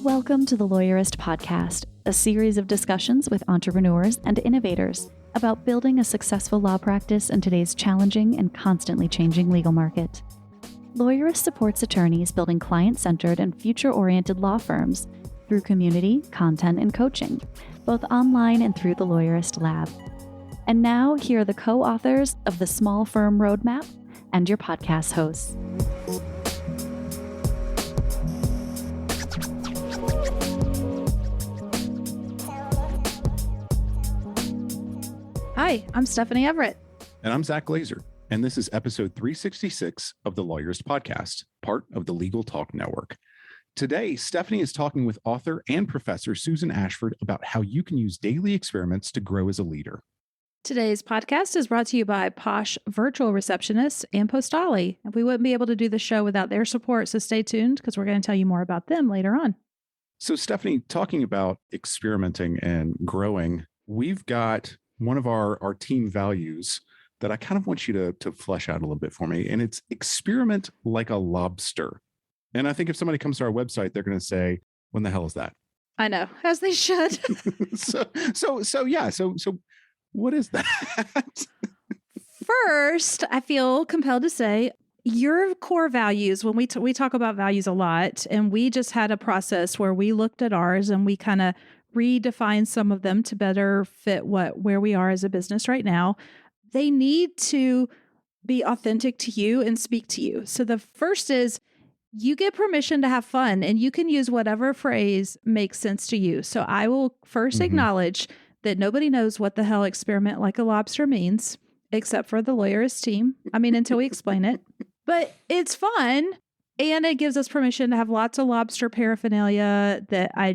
Welcome to the Lawyerist Podcast, a series of discussions with entrepreneurs and innovators about building a successful law practice in today's challenging and constantly changing legal market. Lawyerist supports attorneys building client-centered and future-oriented law firms through community, content, and coaching, both online and through the Lawyerist Lab. And now, here are the co-authors of the Small Firm Roadmap and your podcast hosts. Hi, I'm Stephanie Everett. And I'm Zach Glazer. And this is episode 366 of the Lawyerist Podcast, part of the Legal Talk Network. Today, Stephanie is talking with author and professor Susan Ashford about how you can use daily experiments to grow as a leader. Today's podcast is brought to you by Posh Virtual Receptionists and Postali. We wouldn't be able to do the show without their support, so stay tuned because we're going to tell you more about them later on. So, Stephanie, talking about experimenting and growing, we've got one of our team values that I kind of want you to flesh out a little bit for me, and it's experiment like a lobster. And I think if somebody comes to our website, they're going to say, "When the hell is that?" I know, as they should. So what is that? First, I feel compelled to say your core values, when we talk about values a lot, and we just had a process where we looked at ours and we kind of redefined some of them to better fit where we are as a business right now. They need to be authentic to you and speak to you. So the first is you get permission to have fun, and you can use whatever phrase makes sense to you. So I will first acknowledge that nobody knows what the hell experiment like a lobster means, except for the Lawyerist team. I mean, until we explain it. But it's fun, and it gives us permission to have lots of lobster paraphernalia that I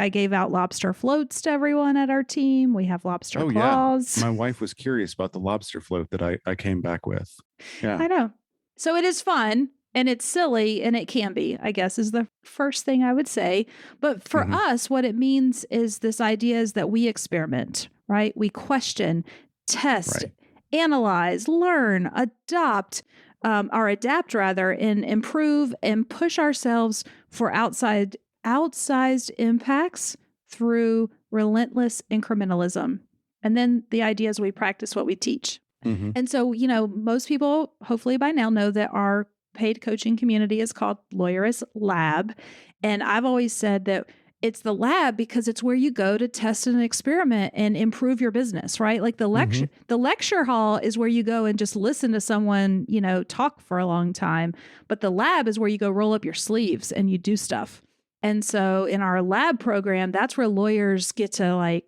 gave out lobster floats to everyone at our team. We have lobster claws. Yeah. My wife was curious about the lobster float that I came back with. Yeah, I know. So it is fun, and it's silly, and it can be, I guess, is the first thing I would say. But for us, what it means is this idea is that we experiment, right? We question, test, analyze, learn, adapt, and improve and push ourselves for outsized impacts through relentless incrementalism. And then the idea is we practice what we teach. And so, most people hopefully by now know that our paid coaching community is called Lawyerist Lab. And I've always said that it's the lab because it's where you go to test and experiment and improve your business, right? Like the lecture hall is where you go and just listen to someone, talk for a long time. But the lab is where you go roll up your sleeves and you do stuff. And so in our lab program, that's where lawyers get to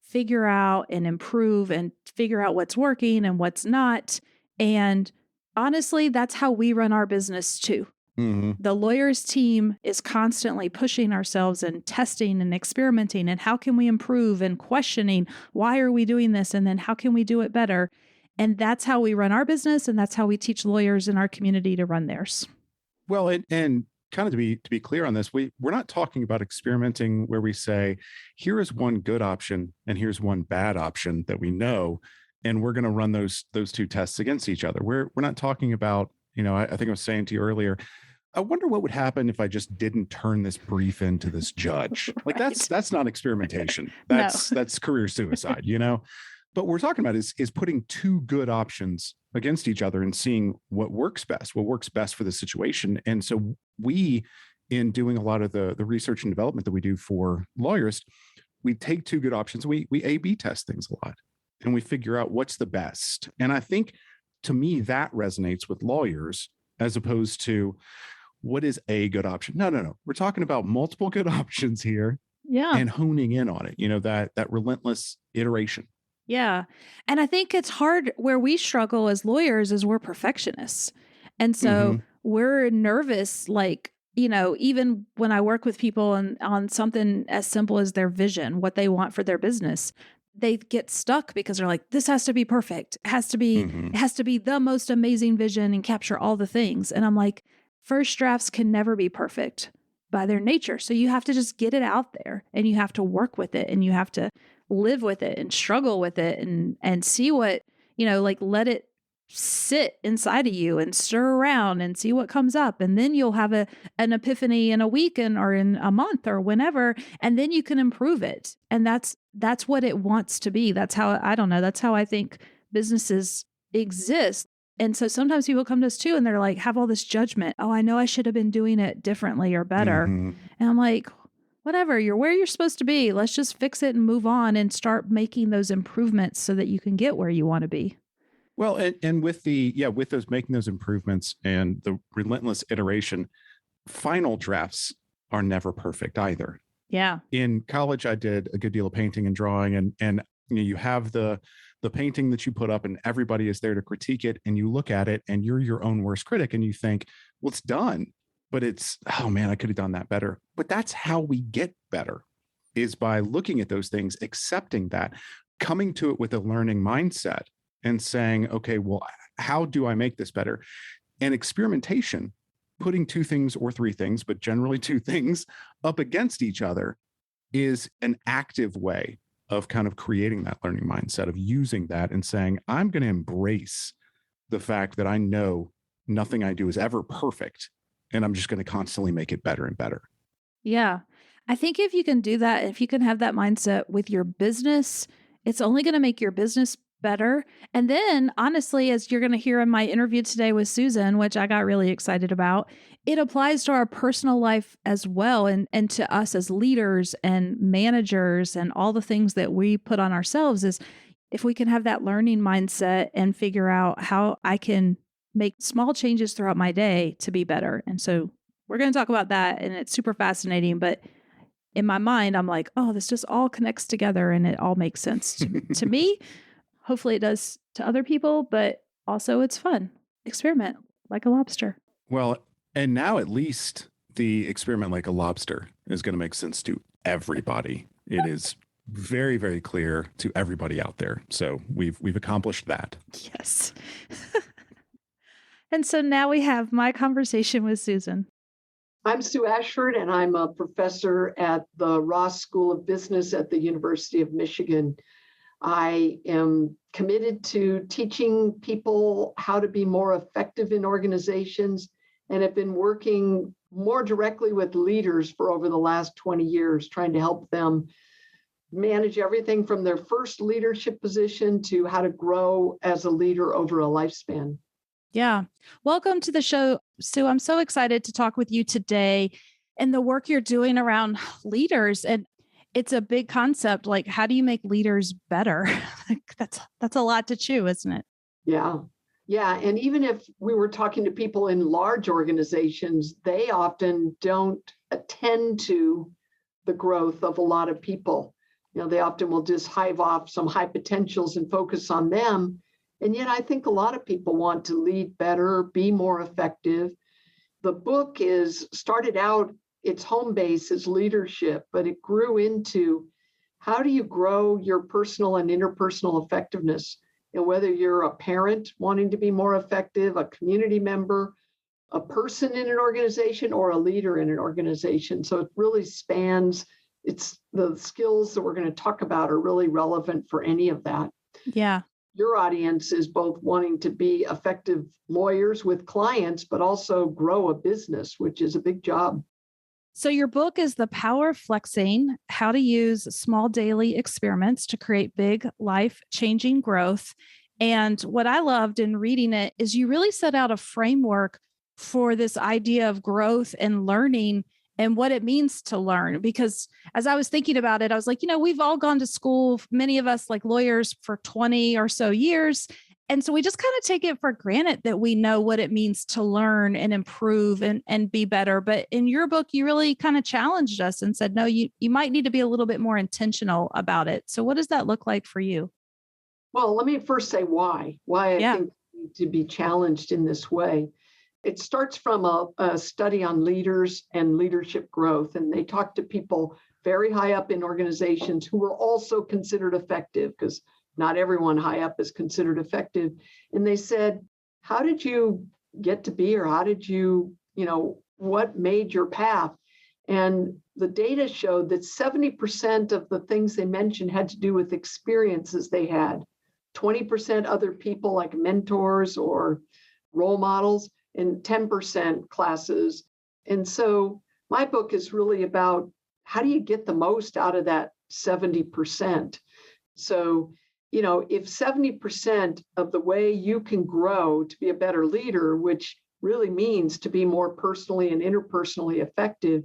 figure out and improve and figure out what's working and what's not. And honestly, that's how we run our business too. The lawyers team is constantly pushing ourselves and testing and experimenting and how can we improve and questioning why are we doing this and then how can we do it better? And that's how we run our business, and that's how we teach lawyers in our community to run theirs. Well, and kind of to be clear on this, we're not talking about experimenting where we say, here is one good option and here's one bad option that we know, and we're going to run those two tests against each other. We're not talking about, I think I was saying to you earlier, I wonder what would happen if I just didn't turn this brief into this judge. Like that's not experimentation. That's career suicide, But what we're talking about is putting two good options against each other and seeing what works best for the situation. And so we, in doing a lot of the research and development that we do for lawyers, we take two good options. We A/B test things a lot, and we figure out what's the best. And I think, to me, that resonates with lawyers as opposed to what is a good option. No. We're talking about multiple good options here, and honing in on it. That relentless iteration. Yeah. And I think it's hard. Where we struggle as lawyers is we're perfectionists. And so we're nervous, even when I work with people on something as simple as their vision, what they want for their business, they get stuck because they're like, this has to be perfect. It has to be the most amazing vision and capture all the things. And I'm like, first drafts can never be perfect by their nature. So you have to just get it out there, and you have to work with it, and you have to live with it and struggle with it and see what, let it sit inside of you and stir around and see what comes up. And then you'll have an epiphany in a week or in a month or whenever, and then you can improve it. And that's what it wants to be. That's how, I don't know, that's how I think businesses exist. And so sometimes people come to us too and they're like, have all this judgment. Oh, I know I should have been doing it differently or better. And I'm like, whatever, you're where you're supposed to be. Let's just fix it and move on and start making those improvements so that you can get where you want to be. Well, and with with those making those improvements and the relentless iteration, final drafts are never perfect either. Yeah. In college, I did a good deal of painting and drawing, and you have the painting that you put up, and everybody is there to critique it, and you look at it, and you're your own worst critic, and you think, well, it's done, but it's, oh man, I could have done that better. But that's how we get better, is by looking at those things, accepting that, coming to it with a learning mindset, and saying, okay, well, how do I make this better? And experimentation, putting two things or three things, but generally two things up against each other, is an active way of kind of creating that learning mindset, of using that and saying, I'm going to embrace the fact that I know nothing I do is ever perfect, and I'm just going to constantly make it better and better. Yeah. I think if you can do that, if you can have that mindset with your business, it's only going to make your business better. And then, honestly, as you're going to hear in my interview today with Susan, which I got really excited about, it applies to our personal life as well, and to us as leaders and managers and all the things that we put on ourselves. Is if we can have that learning mindset and figure out how I can make small changes throughout my day to be better. And so we're going to talk about that, and it's super fascinating. But in my mind, I'm like, oh, this just all connects together and it all makes sense to me. Hopefully it does to other people, but also it's fun. Experiment like a lobster. Well, and now at least the experiment like a lobster is going to make sense to everybody. It is very, very clear to everybody out there. So we've accomplished that. Yes. And so now we have my conversation with Susan. I'm Sue Ashford, and I'm a professor at the Ross School of Business at the University of Michigan. I am committed to teaching people how to be more effective in organizations, and have been working more directly with leaders for over the last 20 years, trying to help them manage everything from their first leadership position to how to grow as a leader over a lifespan. Yeah. Welcome to the show, Sue. I'm so excited to talk with you today and the work you're doing around leaders. And it's a big concept. Like, how do you make leaders better? That's a lot to chew, isn't it? Yeah. Yeah. And even if we were talking to people in large organizations, they often don't attend to the growth of a lot of people. They often will just hive off some high potentials and focus on them. And yet I think a lot of people want to lead better, be more effective. The book started out, its home base is leadership, but it grew into how do you grow your personal and interpersonal effectiveness? And whether you're a parent wanting to be more effective, a community member, a person in an organization, or a leader in an organization. So it really spans, it's the skills that we're going to talk about are really relevant for any of that. Yeah. Your audience is both wanting to be effective lawyers with clients, but also grow a business, which is a big job. So your book is The Power of Flexing: How to Use Small Daily Experiments to Create Big Life-Changing Growth. And what I loved in reading it is you really set out a framework for this idea of growth and learning and what it means to learn. Because as I was thinking about it, I was like, we've all gone to school, many of us like lawyers, for 20 or so years. And so we just kind of take it for granted that we know what it means to learn and improve and be better. But in your book, you really kind of challenged us and said, no, you might need to be a little bit more intentional about it. So what does that look like for you? Well, let me first say why I think we need to be challenged in this way. It starts from a study on leaders and leadership growth. And they talk to people very high up in organizations who were also considered effective, because not everyone high up is considered effective. And they said, how did you get to be, or how did you, what made your path? And the data showed that 70% of the things they mentioned had to do with experiences they had. 20% other people like mentors or role models, and 10% classes. And so my book is really about how do you get the most out of that 70%? So, if 70% of the way you can grow to be a better leader, which really means to be more personally and interpersonally effective,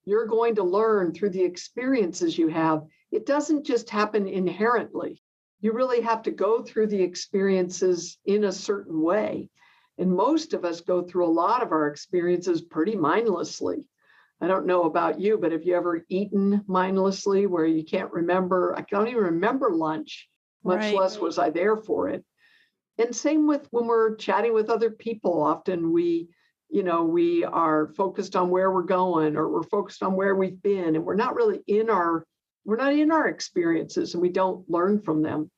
you're going to learn through the experiences you have. It doesn't just happen inherently. You really have to go through the experiences in a certain way. And most of us go through a lot of our experiences pretty mindlessly. I don't know about you, but have you ever eaten mindlessly where you can't remember? I don't even remember lunch, much less was I there for it. And same with when we're chatting with other people. Often we are focused on where we're going, or we're focused on where we've been, and we're not in our experiences, and we don't learn from them.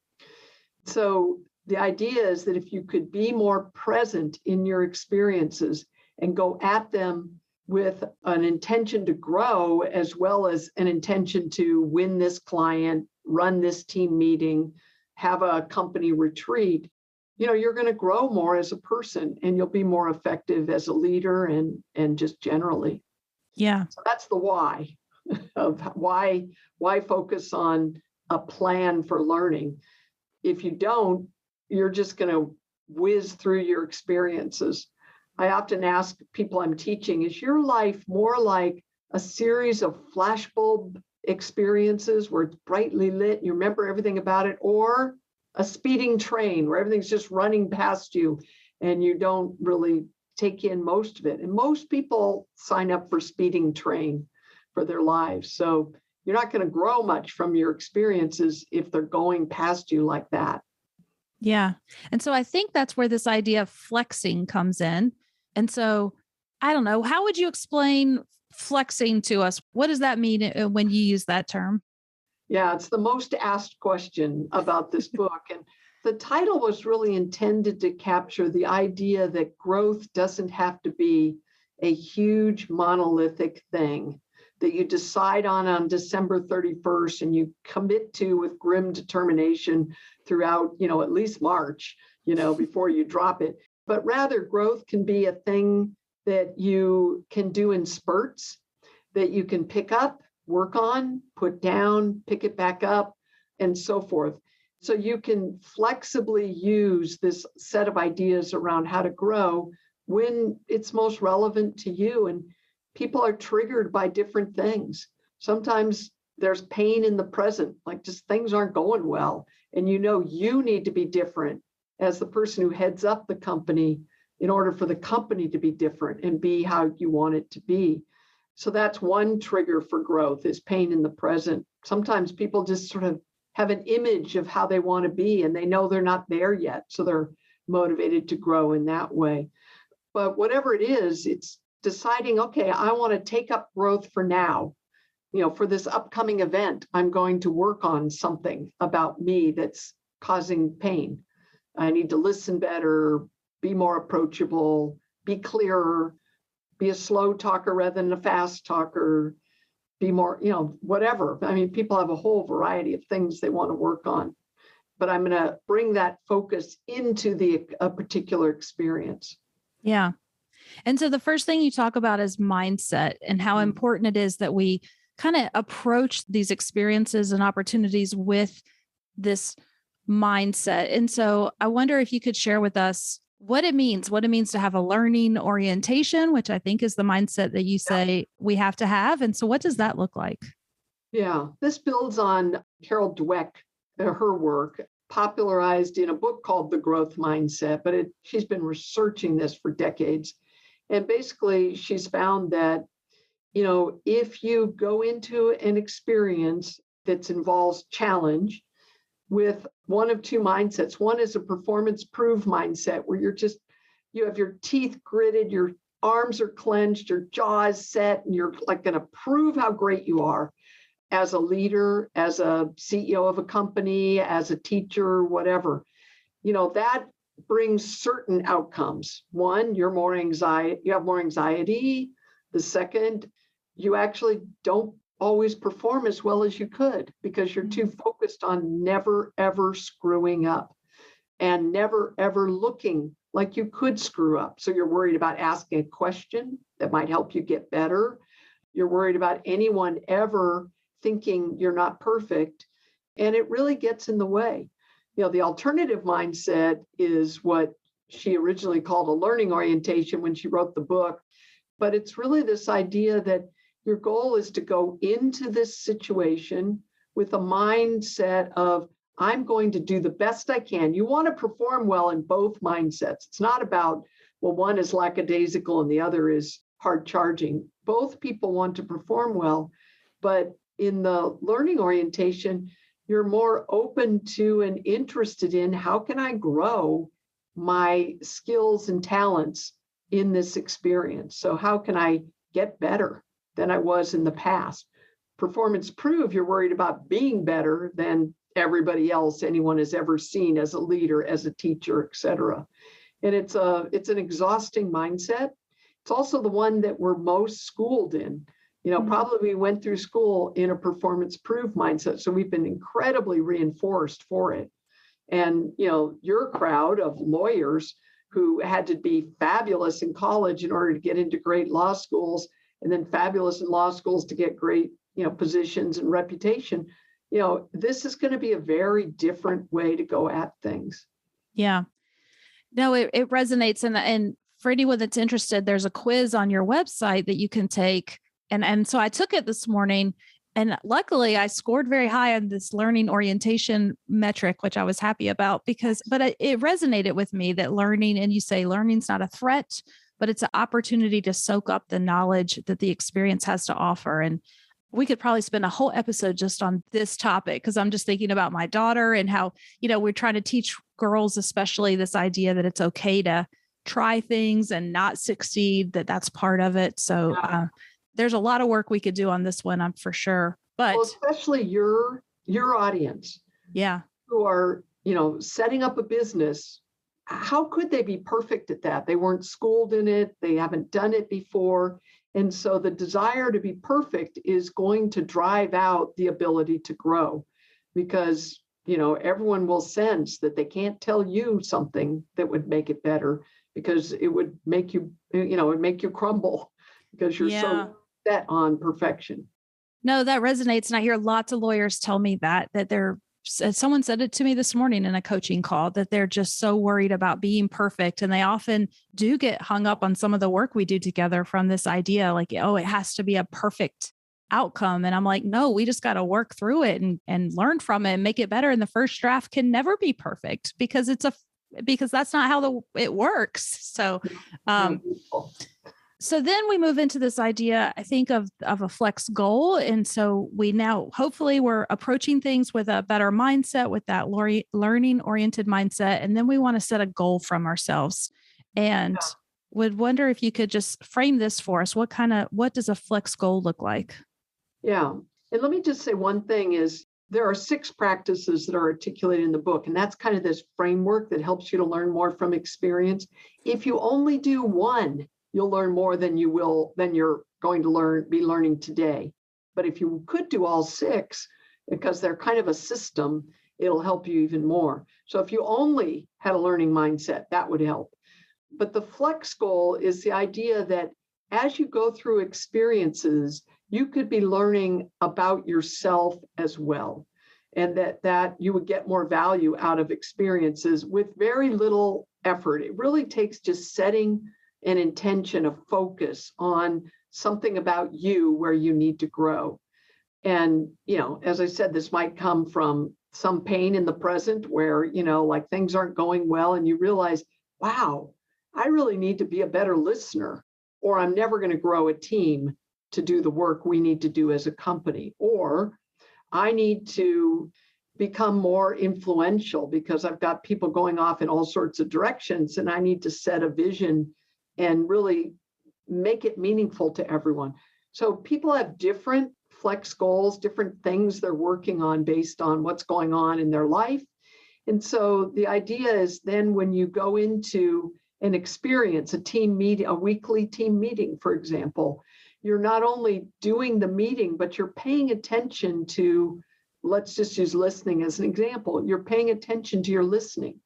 So the idea is that if you could be more present in your experiences and go at them with an intention to grow, as well as an intention to win this client, run this team meeting, have a company retreat, you're going to grow more as a person, and you'll be more effective as a leader and just generally. Yeah. So that's the why of why focus on a plan for learning. If you don't, you're just going to whiz through your experiences. I often ask people I'm teaching, is your life more like a series of flashbulb experiences where it's brightly lit, you remember everything about it, or a speeding train where everything's just running past you and you don't really take in most of it? And most people sign up for speeding train for their lives. So you're not going to grow much from your experiences if they're going past you like that. Yeah. And so I think that's where this idea of flexing comes in. And so I don't know, how would you explain flexing to us? What does that mean when you use that term? Yeah, it's the most asked question about this book. And the title was really intended to capture the idea that growth doesn't have to be a huge monolithic thing that you decide on December 31st and you commit to with grim determination throughout, at least March, before you drop it. But rather, growth can be a thing that you can do in spurts, that you can pick up, work on, put down, pick it back up, and so forth. So you can flexibly use this set of ideas around how to grow when it's most relevant to you. And people are triggered by different things. Sometimes there's pain in the present, like just things aren't going well. And you need to be different as the person who heads up the company in order for the company to be different and be how you want it to be. So that's one trigger for growth, is pain in the present. Sometimes people just sort of have an image of how they want to be and they know they're not there yet. So they're motivated to grow in that way. But whatever it is, it's deciding, okay, I want to take up growth for now. For this upcoming event, I'm going to work on something about me that's causing pain. I need to listen better, be more approachable, be clearer, be a slow talker rather than a fast talker, be more, whatever. I mean, people have a whole variety of things they want to work on, but I'm going to bring that focus into a particular experience. Yeah. And so the first thing you talk about is mindset and how important it is that we kind of approach these experiences and opportunities with this mindset. And so I wonder if you could share with us what it means to have a learning orientation, which I think is the mindset that you say we have to have. And so what does that look like? Yeah, this builds on Carol Dweck, her work, popularized in a book called The Growth Mindset, but she's been researching this for decades. And basically, she's found that, if you go into an experience that involves challenge with one of two mindsets, one is a performance-proof mindset where you have your teeth gritted, your arms are clenched, your jaw is set, and you're like going to prove how great you are as a leader, as a CEO of a company, as a teacher, whatever. That brings certain outcomes. One, you have more anxiety. The second, you actually don't always perform as well as you could because you're too focused on never, ever screwing up. and never, ever looking like you could screw up. So you're worried about asking a question that might help you get better. You're worried about anyone ever thinking you're not perfect. And it really gets in the way. The alternative mindset is what she originally called a learning orientation when she wrote the book. But it's really this idea that your goal is to go into this situation with a mindset of, I'm going to do the best I can. You want to perform well in both mindsets. It's not about, well, one is lackadaisical and the other is hard charging. Both people want to perform well, but in the learning orientation, you're more open to and interested in, how can I grow my skills and talents in this experience? So how can I get better than I was in the past? Performance prove, you're worried about being better than everybody else anyone has ever seen as a leader, as a teacher, et cetera. And it's an exhausting mindset. It's also the one that we're most schooled in. Probably we went through school in a performance proof mindset. So we've been incredibly reinforced for it. And, your crowd of lawyers who had to be fabulous in college in order to get into great law schools, and then fabulous in law schools to get great, positions and reputation. This is going to be a very different way to go at things. Yeah. No, it resonates. And for anyone that's interested, there's a quiz on your website that you can take. And so I took it this morning, and luckily I scored very high on this learning orientation metric, which I was happy about but it resonated with me that learning, and you say learning's not a threat, but it's an opportunity to soak up the knowledge that the experience has to offer. And we could probably spend a whole episode just on this topic, because I'm just thinking about my daughter and how, we're trying to teach girls, especially, this idea that it's okay to try things and not succeed, that's part of it. So there's a lot of work we could do on this one, I'm for sure. But especially your audience, who are, setting up a business. How could they be perfect at that? They weren't schooled in it. They haven't done it before. And so the desire to be perfect is going to drive out the ability to grow, because, everyone will sense that they can't tell you something that would make it better, because it would make you, crumble, because you're so set on perfection. No, that resonates. And I hear lots of lawyers tell me that someone said it to me this morning in a coaching call, that they're just so worried about being perfect. And they often do get hung up on some of the work we do together from this idea, like, oh, it has to be a perfect outcome. And I'm like, no, we just got to work through it and learn from it and make it better. And the first draft can never be perfect, because because that's not how it works. So, so then we move into this idea, I think, of a flex goal. And so we now, hopefully we're approaching things with a better mindset, with that learning oriented mindset. And then we want to set a goal from ourselves, and would wonder if you could just frame this for us. What does a flex goal look like? Yeah. And let me just say one thing is, there are 6 practices that are articulated in the book. And that's kind of this framework that helps you to learn more from experience. If you only do one, you'll learn more than you're going to be learning today. But if you could do all 6, because they're kind of a system, it'll help you even more. So if you only had a learning mindset, that would help. But the flex goal is the idea that as you go through experiences, you could be learning about yourself as well. And that you would get more value out of experiences with very little effort. It really takes just setting an intention of focus on something about you where you need to grow. And, as I said, this might come from some pain in the present where, like things aren't going well, and you realize, wow, I really need to be a better listener, or I'm never going to grow a team to do the work we need to do as a company, or I need to become more influential because I've got people going off in all sorts of directions, and I need to set a vision and really make it meaningful to everyone. So people have different flex goals, different things they're working on based on what's going on in their life. And so the idea is then when you go into an experience, a team meeting, a weekly team meeting, for example, you're not only doing the meeting, but you're paying attention to, let's just use listening as an example. You're paying attention to your listening.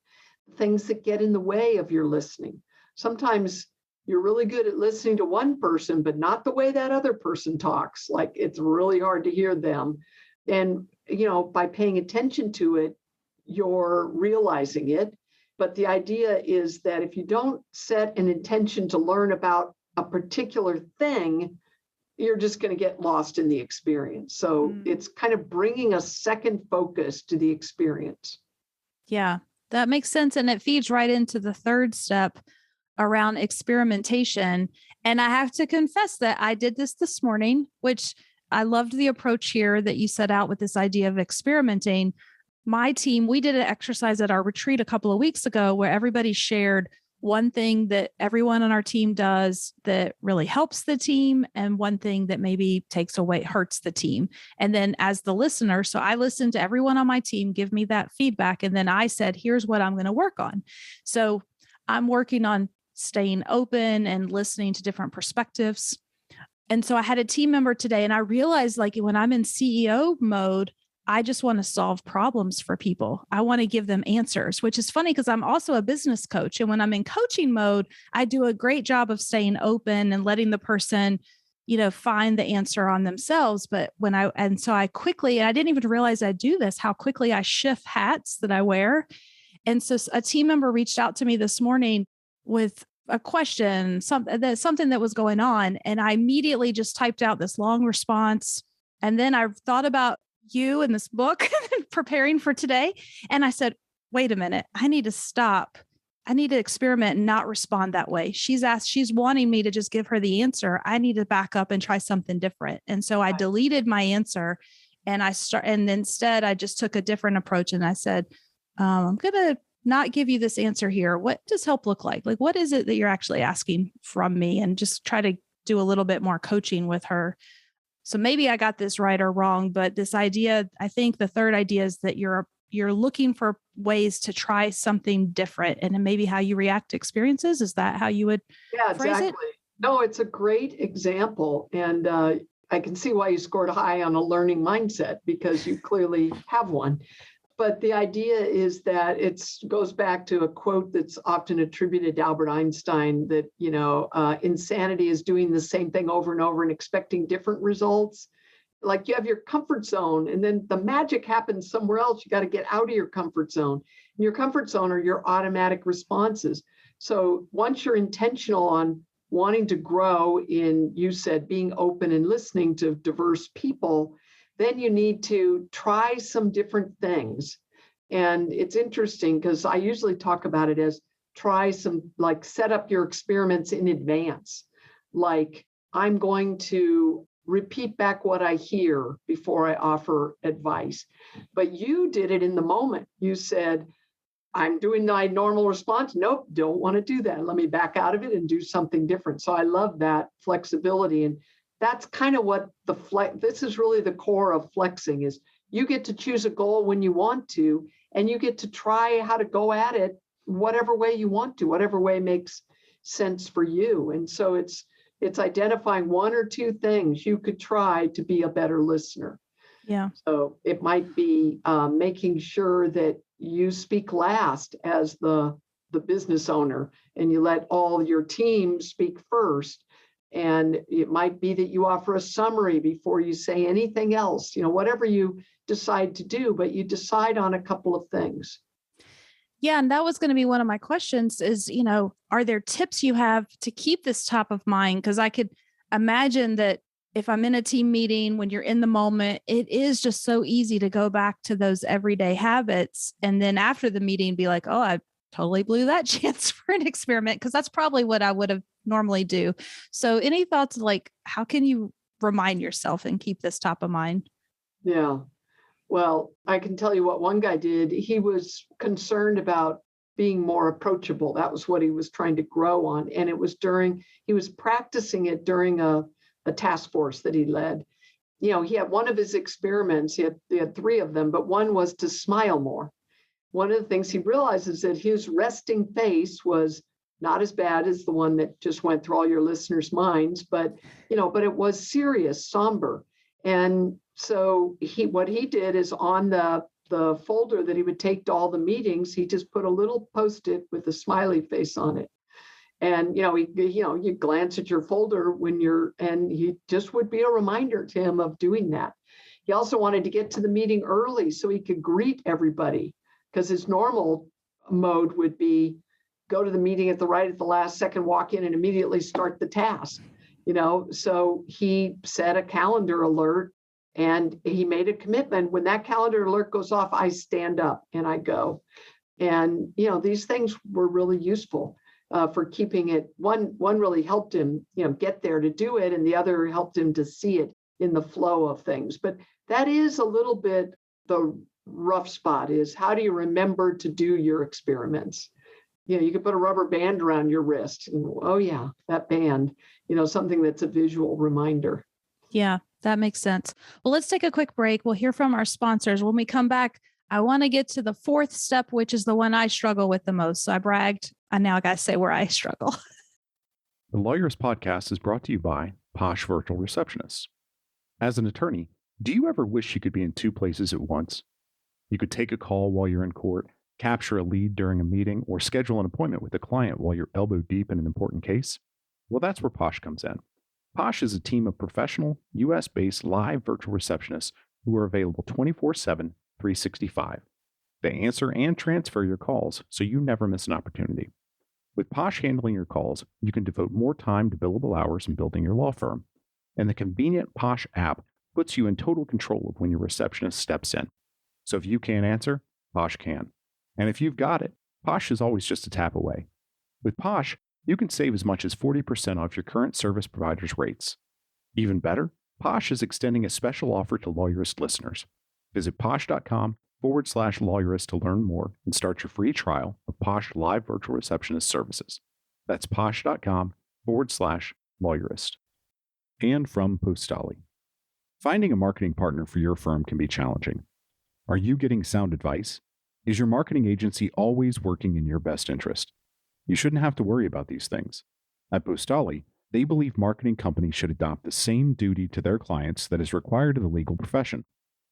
things that get in the way of your listening. Sometimes you're really good at listening to one person, but not the way that other person talks. Like it's really hard to hear them. And, by paying attention to it, you're realizing it. But the idea is that if you don't set an intention to learn about a particular thing, you're just going to get lost in the experience. So it's kind of bringing a second focus to the experience. Yeah, that makes sense. And it feeds right into the third step around experimentation. And I have to confess that I did this morning, which I loved the approach here that you set out with this idea of experimenting. My team, we did an exercise at our retreat a couple of weeks ago where everybody shared one thing that everyone on our team does that really helps the team and one thing that maybe takes away, hurts the team. And then as the listener, so I listened to everyone on my team give me that feedback. And then I said, here's what I'm going to work on. So I'm working on staying open and listening to different perspectives. And so I had a team member today and I realized like when I'm in CEO mode, I just want to solve problems for people. I want to give them answers, which is funny because I'm also a business coach. And when I'm in coaching mode, I do a great job of staying open and letting the person, find the answer on themselves. But so I quickly, and I didn't even realize I do this, how quickly I shift hats that I wear. And so a team member reached out to me this morning with a question, something that was going on. And I immediately just typed out this long response. And then I thought about you in this book preparing for today. And I said, wait a minute, I need to stop. I need to experiment and not respond that way. She's wanting me to just give her the answer. I need to back up and try something different. And so I deleted my answer and and instead I just took a different approach. And I said, I'm going to not give you this answer here. What does help look like? Like, what is it that you're actually asking from me? And just try to do a little bit more coaching with her. So maybe I got this right or wrong, but this idea, I think the third idea is that you're looking for ways to try something different and then maybe how you react to experiences. Is that how you would phrase exactly. it? No, it's a great example. And I can see why you scored high on a learning mindset because you clearly have one. But the idea is that it goes back to a quote that's often attributed to Albert Einstein that, insanity is doing the same thing over and over and expecting different results. Like you have your comfort zone and then the magic happens somewhere else. You got to get out of your comfort zone. And your comfort zone are your automatic responses. So once you're intentional on wanting to grow in, you said, being open and listening to diverse people, then you need to try some different things. And it's interesting because I usually talk about it as try some, like set up your experiments in advance. Like I'm going to repeat back what I hear before I offer advice. But you did it in the moment. You said, I'm doing my normal response. Nope, don't want to do that. Let me back out of it and do something different. So I love that flexibility. And that's kind of what this is really the core of flexing is you get to choose a goal when you want to, and you get to try how to go at it whatever way you want to, whatever way makes sense for you. And so it's identifying one or two things you could try to be a better listener. Yeah. So it might be making sure that you speak last as the business owner and you let all your team speak first. And it might be that you offer a summary before you say anything else, whatever you decide to do, but you decide on a couple of things. Yeah. And that was going to be one of my questions is, are there tips you have to keep this top of mind? Because I could imagine that if I'm in a team meeting, when you're in the moment, it is just so easy to go back to those everyday habits. And then after the meeting, be like, oh, I totally blew that chance for an experiment. Because that's probably what I would have normally do. So any thoughts like how can you remind yourself and keep this top of mind? Yeah. Well, I can tell you what one guy did. He was concerned about being more approachable. That was what he was trying to grow on. And it was he was practicing it during a task force that he led. He had one of his experiments, he had three of them, but one was to smile more. One of the things he realized is that his resting face was not as bad as the one that just went through all your listeners' minds, but it was serious, somber. And so what he did is on the the folder that he would take to all the meetings, he just put a little Post-it with a smiley face on it. And, you glance at your folder and he just would be a reminder to him of doing that. He also wanted to get to the meeting early so he could greet everybody, because his normal mode would be go to the meeting at the last second, walk in and immediately start the task, So he set a calendar alert and he made a commitment. When that calendar alert goes off, I stand up and I go. And, these things were really useful for keeping it. One really helped him, get there to do it. And the other helped him to see it in the flow of things. But that is a little bit the rough spot, is how do you remember to do your experiments? You could put a rubber band around your wrist and, oh yeah, that band, something that's a visual reminder. Yeah, that makes sense. Well, let's take a quick break. We'll hear from our sponsors. When we come back, I want to get to the fourth step, which is the one I struggle with the most. So I bragged. I now got to say where I struggle. The Lawyerist Podcast is brought to you by Posh Virtual Receptionists. As an attorney, do you ever wish you could be in two places at once? You could take a call while you're in court, capture a lead during a meeting, or schedule an appointment with a client while you're elbow deep in an important case? Well, that's where Posh comes in. Posh is a team of professional, US-based live virtual receptionists who are available 24/7, 365. They answer and transfer your calls, so you never miss an opportunity. With Posh handling your calls, you can devote more time to billable hours in building your law firm. And the convenient Posh app puts you in total control of when your receptionist steps in. So if you can't answer, Posh can. And if you've got it, Posh is always just a tap away. With Posh, you can save as much as 40% off your current service provider's rates. Even better, Posh is extending a special offer to Lawyerist listeners. Visit posh.com/lawyerist to learn more and start your free trial of Posh Live Virtual Receptionist services. That's posh.com/lawyerist. And from Postali. Finding a marketing partner for your firm can be challenging. Are you getting sound advice? Is your marketing agency always working in your best interest? You shouldn't have to worry about these things. At Postali, they believe marketing companies should adopt the same duty to their clients that is required of the legal profession.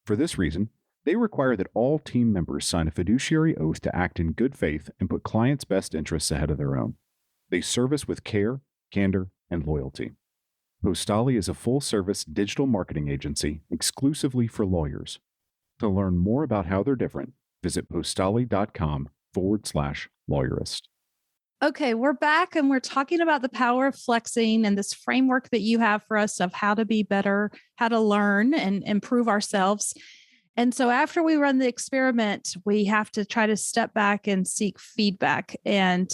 For this reason, they require that all team members sign a fiduciary oath to act in good faith and put clients' best interests ahead of their own. They service with care, candor, and loyalty. Postali is a full-service digital marketing agency exclusively for lawyers. To learn more about how they're different, visit postali.com/lawyerist. Okay, we're back and we're talking about the power of flexing and this framework that you have for us of how to be better, how to learn and improve ourselves. And so after we run the experiment, we have to try to step back and seek feedback. And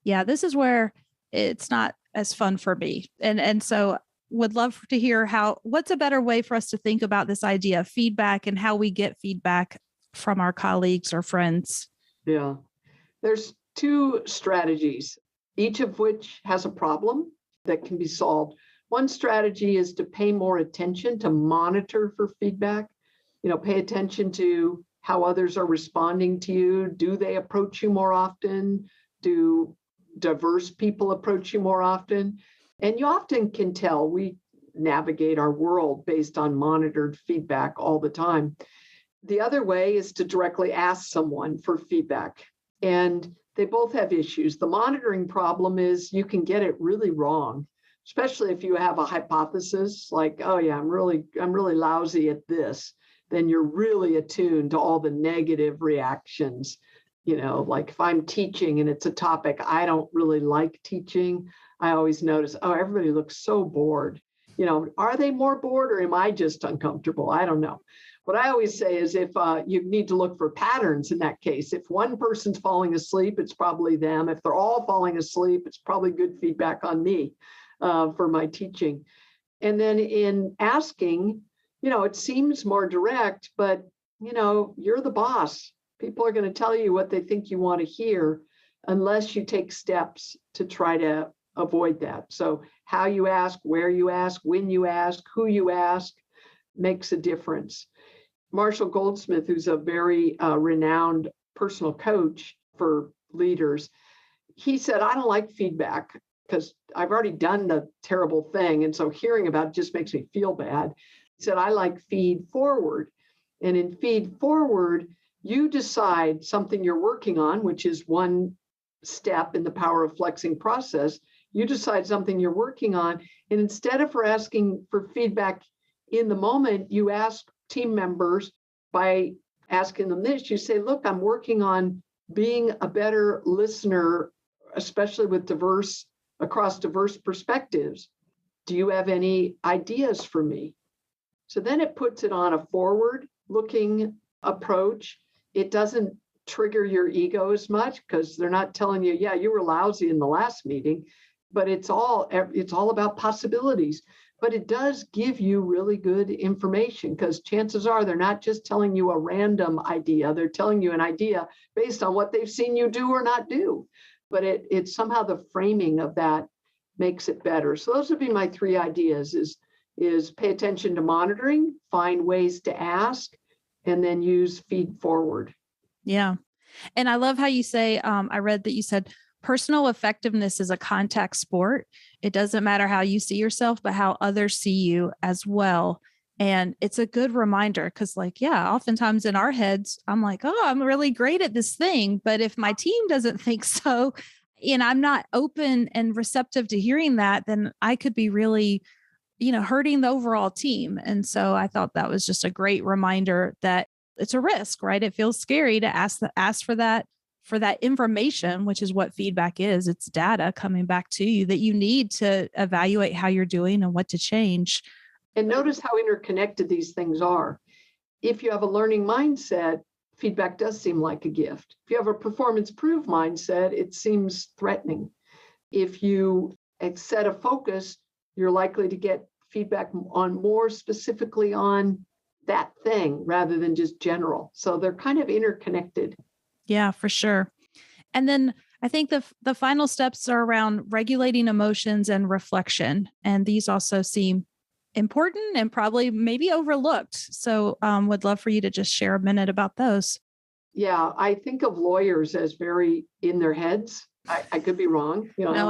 yeah, this is where it's not as fun for me. And so would love to hear what's a better way for us to think about this idea of feedback and how we get feedback from our colleagues or friends. Yeah, there's two strategies, each of which has a problem that can be solved. One strategy is to pay more attention, to monitor for feedback. Pay attention to how others are responding to you. Do they approach you more often? Do diverse people approach you more often? And you often can tell. We navigate our world based on monitored feedback all the time. The other way is to directly ask someone for feedback. And they both have issues. The monitoring problem is you can get it really wrong, especially if you have a hypothesis like, oh yeah, I'm really lousy at this. Then you're really attuned to all the negative reactions. Like if I'm teaching and it's a topic I don't really like teaching, I always notice, oh, everybody looks so bored. Are they more bored or am I just uncomfortable? I don't know. What I always say is if you need to look for patterns in that case, if one person's falling asleep, it's probably them. If they're all falling asleep, it's probably good feedback on me for my teaching. And then in asking, it seems more direct, but, you're the boss. People are going to tell you what they think you want to hear unless you take steps to try to avoid that. So how you ask, where you ask, when you ask, who you ask makes a difference. Marshall Goldsmith, who's a very renowned personal coach for leaders, he said, I don't like feedback because I've already done the terrible thing. And so hearing about it just makes me feel bad. He said, I like feed forward. And in feed forward, you decide something you're working on, which is one step in the power of flexing process. You decide something you're working on. And instead of asking for feedback in the moment, you ask team members by asking them this. You say, look, I'm working on being a better listener, especially with across diverse perspectives. Do you have any ideas for me? So then it puts it on a forward-looking approach. It doesn't trigger your ego as much because they're not telling you, yeah, you were lousy in the last meeting, but it's all about possibilities. But it does give you really good information because chances are they're not just telling you a random idea. They're telling you an idea based on what they've seen you do or not do. But it's somehow the framing of that makes it better. So those would be my 3 ideas is pay attention to monitoring, find ways to ask, and then use feed forward. Yeah. And I love how you say, I read that you said personal effectiveness is a contact sport. It doesn't matter how you see yourself, but how others see you as well. And it's a good reminder because, like, yeah, oftentimes in our heads, I'm like, oh, I'm really great at this thing. But if my team doesn't think so, and I'm not open and receptive to hearing that, then I could be really, hurting the overall team. And so I thought that was just a great reminder that it's a risk, right? It feels scary to ask for that information, which is what feedback is. It's data coming back to you that you need to evaluate how you're doing and what to change. And notice how interconnected these things are. If you have a learning mindset, feedback does seem like a gift. If you have a performance proof mindset, it seems threatening. If you set a focus, you're likely to get feedback on more specifically on that thing rather than just general. So they're kind of interconnected. Yeah, for sure. And then I think the final steps are around regulating emotions and reflection. And these also seem important and probably maybe overlooked. So would love for you to just share a minute about those. Yeah, I think of lawyers as very in their heads. I could be wrong. No,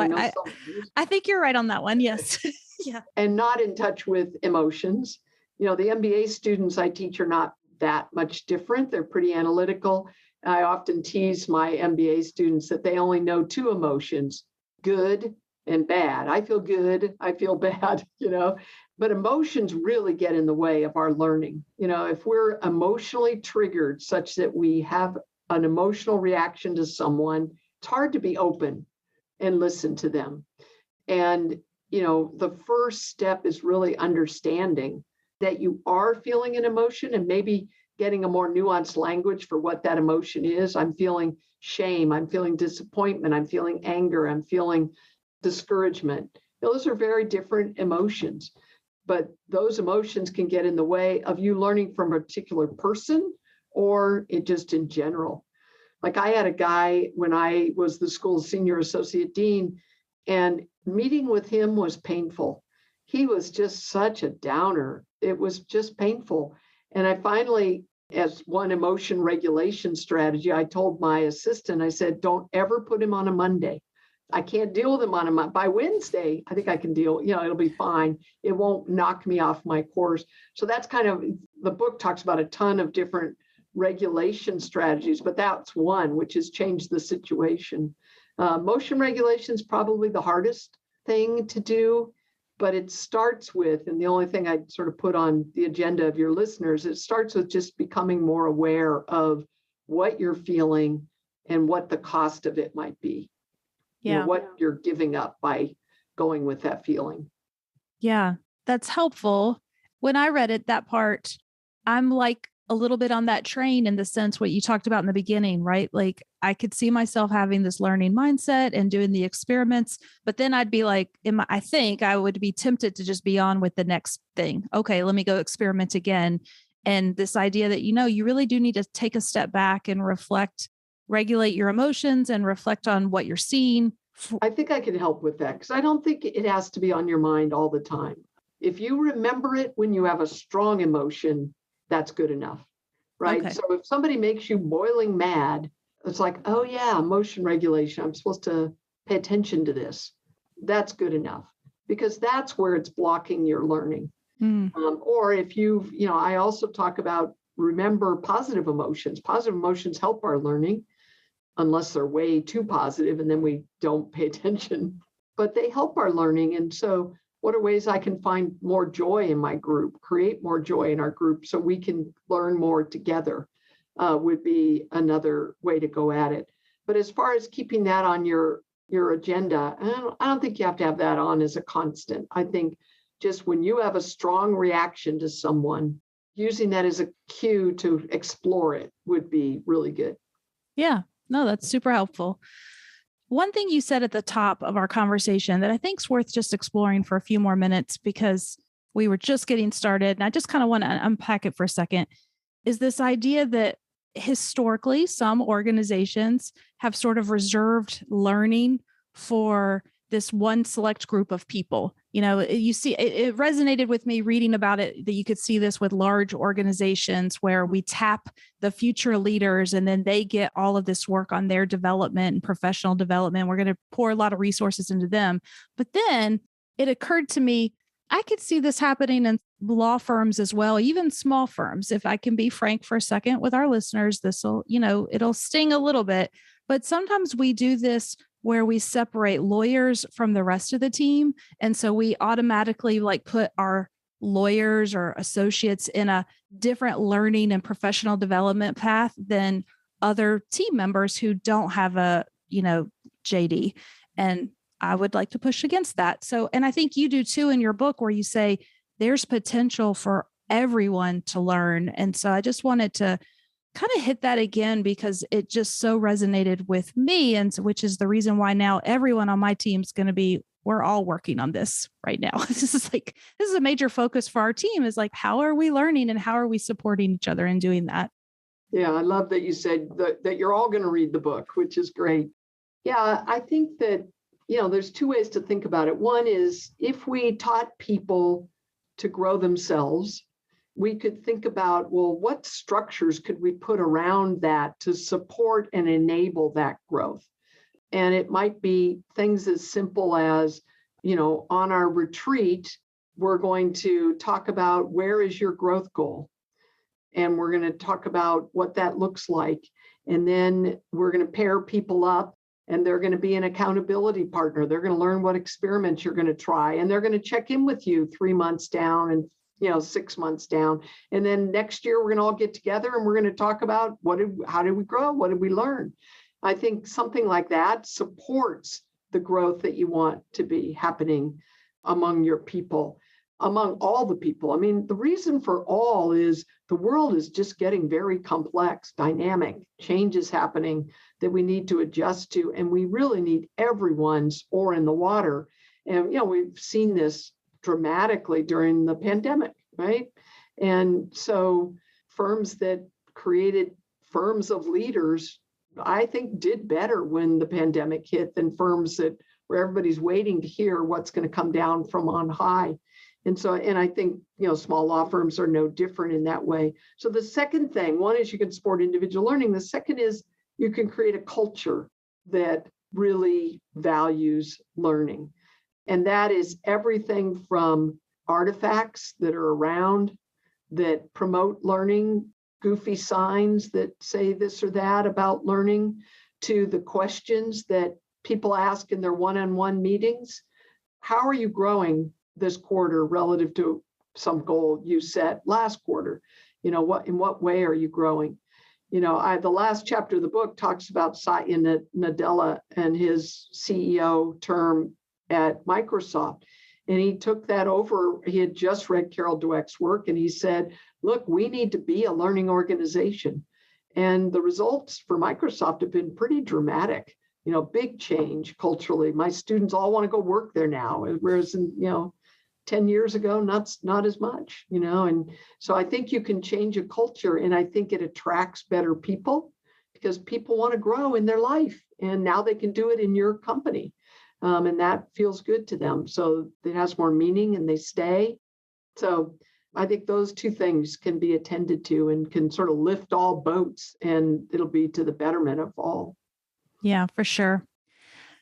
I think you're right on that one. Yes. Yeah. And not in touch with emotions. The MBA students I teach are not that much different. They're pretty analytical. I often tease my MBA students that they only know 2 emotions, good and bad. I feel good, I feel bad, but emotions really get in the way of our learning. If we're emotionally triggered such that we have an emotional reaction to someone, it's hard to be open and listen to them. And, the first step is really understanding that you are feeling an emotion and maybe getting a more nuanced language for what that emotion is. I'm feeling shame. I'm feeling disappointment. I'm feeling anger. I'm feeling discouragement. Those are very different emotions, but those emotions can get in the way of you learning from a particular person or just in general. Like I had a guy when I was the school's senior associate dean, and meeting with him was painful. He was just such a downer. It was just painful. And I finally, as one emotion regulation strategy, I told my assistant, I said, don't ever put him on a Monday. I can't deal with him on a Monday. By Wednesday, I think I can deal, it'll be fine. It won't knock me off my course. So that's kind of, the book talks about a ton of different regulation strategies, but that's one, which has changed the situation. Motion regulation is probably the hardest thing to do, but it starts with, and the only thing I'd sort of put on the agenda of your listeners, it starts with just becoming more aware of what you're feeling and what the cost of it might be. Yeah. What you're giving up by going with that feeling. Yeah, that's helpful. When I read it, that part, I'm like a little bit on that train in the sense what you talked about in the beginning, right? Like I could see myself having this learning mindset and doing the experiments, but then I'd be like, I think I would be tempted to just be on with the next thing. Okay, let me go experiment again. And this idea that, you really do need to take a step back and reflect, regulate your emotions and reflect on what you're seeing. I think I can help with that because I don't think it has to be on your mind all the time. If you remember it when you have a strong emotion, that's good enough, right? Okay. So if somebody makes you boiling mad, it's like, oh yeah, emotion regulation. I'm supposed to pay attention to this. That's good enough because that's where it's blocking your learning. Or if I also talk about remember positive emotions. Positive emotions help our learning, unless they're way too positive and then we don't pay attention, but they help our learning. And so what are ways I can find more joy in my group, create more joy in our group so we can learn more together would be another way to go at it. But as far as keeping that on your agenda, I don't think you have to have that on as a constant. I think just when you have a strong reaction to someone, using that as a cue to explore it would be really good. Yeah, no, that's super helpful. One thing you said at the top of our conversation that I think is worth just exploring for a few more minutes, because we were just getting started, and I just kind of want to unpack it for a second, is this idea that historically some organizations have sort of reserved learning for this one select group of people. You know, you see, it resonated with me reading about it, that you could see this with large organizations where we tap the future leaders and then they get all of this work on their development and professional development. We're going to pour a lot of resources into them. But then it occurred to me, I could see this happening in law firms as well, even small firms. If I can be frank for a second with our listeners, this will, it'll sting a little bit, but sometimes we do this where we separate lawyers from the rest of the team. And so we automatically put our lawyers or associates in a different learning and professional development path than other team members who don't have a, JD. And I would like to push against that. So, and I think you do too in your book, where you say there's potential for everyone to learn. And so I just wanted to kind of hit that again, because it just so resonated with me. And so, which is the reason why now everyone on my team is going to be, we're all working on this right now. This is a major focus for our team, is how are we learning and how are we supporting each other in doing that? Yeah, I love that you said that you're all going to read the book, which is great. Yeah, I think that, there's two ways to think about it. One is, if we taught people to grow themselves, we could think about, well, what structures could we put around that to support and enable that growth? And it might be things as simple as, on our retreat, we're going to talk about, where is your growth goal? And we're going to talk about what that looks like. And then we're going to pair people up, and they're going to be an accountability partner. They're going to learn what experiments you're going to try, and they're going to check in with you 3 months down and 6 months down. And then next year, we're going to all get together and we're going to talk about how did we grow? What did we learn? I think something like that supports the growth that you want to be happening among your people, among all the people. I mean, the reason for all is the world is just getting very complex, dynamic, change is happening that we need to adjust to. And we really need everyone's oar in the water. And, we've seen this dramatically during the pandemic, right? And so firms that created firms of leaders, I think, did better when the pandemic hit than firms where everybody's waiting to hear what's going to come down from on high. And I think, small law firms are no different in that way. So the second thing, one is you can support individual learning. The second is you can create a culture that really values learning. And that is everything from artifacts that are around that promote learning, goofy signs that say this or that about learning, to the questions that people ask in their one-on-one meetings. How are you growing this quarter relative to some goal you set last quarter? In what way are you growing? The last chapter of the book talks about Satya Nadella and his CEO term at Microsoft. And he took that over. He had just read Carol Dweck's work, and he said, look, we need to be a learning organization. And the results for Microsoft have been pretty dramatic, big change culturally. My students all want to go work there now, whereas 10 years ago, not as much, and so I think you can change a culture, and I think it attracts better people because people want to grow in their life, and now they can do it in your company. And that feels good to them. So it has more meaning and they stay. So I think those two things can be attended to and can sort of lift all boats, and it'll be to the betterment of all. Yeah, for sure.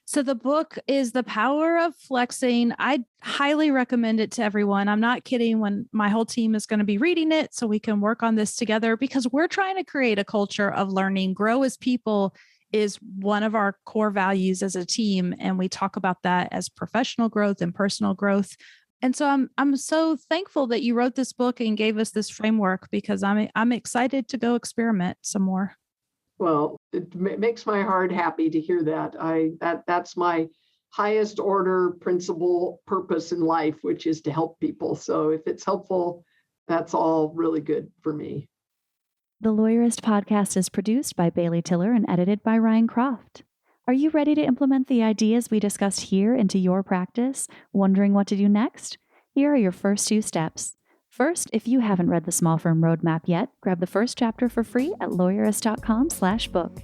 So the book is The Power of Flexing. I highly recommend it to everyone. I'm not kidding when my whole team is going to be reading it so we can work on this together, because we're trying to create a culture of learning. Grow as people is one of our core values as a team. And we talk about that as professional growth and personal growth. And so I'm so thankful that you wrote this book and gave us this framework, because I'm excited to go experiment some more. Well, it makes my heart happy to hear that. That's my highest order principle purpose in life, which is to help people. So if it's helpful, that's all really good for me. The Lawyerist podcast is produced by Bailey Tiller and edited by Ryan Croft. Are you ready to implement the ideas we discussed here into your practice? Wondering what to do next? Here are your first 2 steps. First, if you haven't read the Small Firm Roadmap yet, grab the first chapter for free at lawyerist.com/book.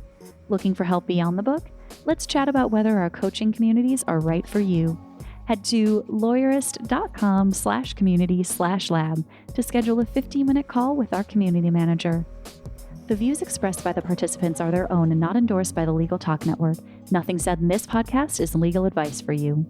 Looking for help beyond the book? Let's chat about whether our coaching communities are right for you. Head to lawyerist.com/community/lab to schedule a 15-minute call with our community manager. The views expressed by the participants are their own and not endorsed by the Legal Talk Network. Nothing said in this podcast is legal advice for you.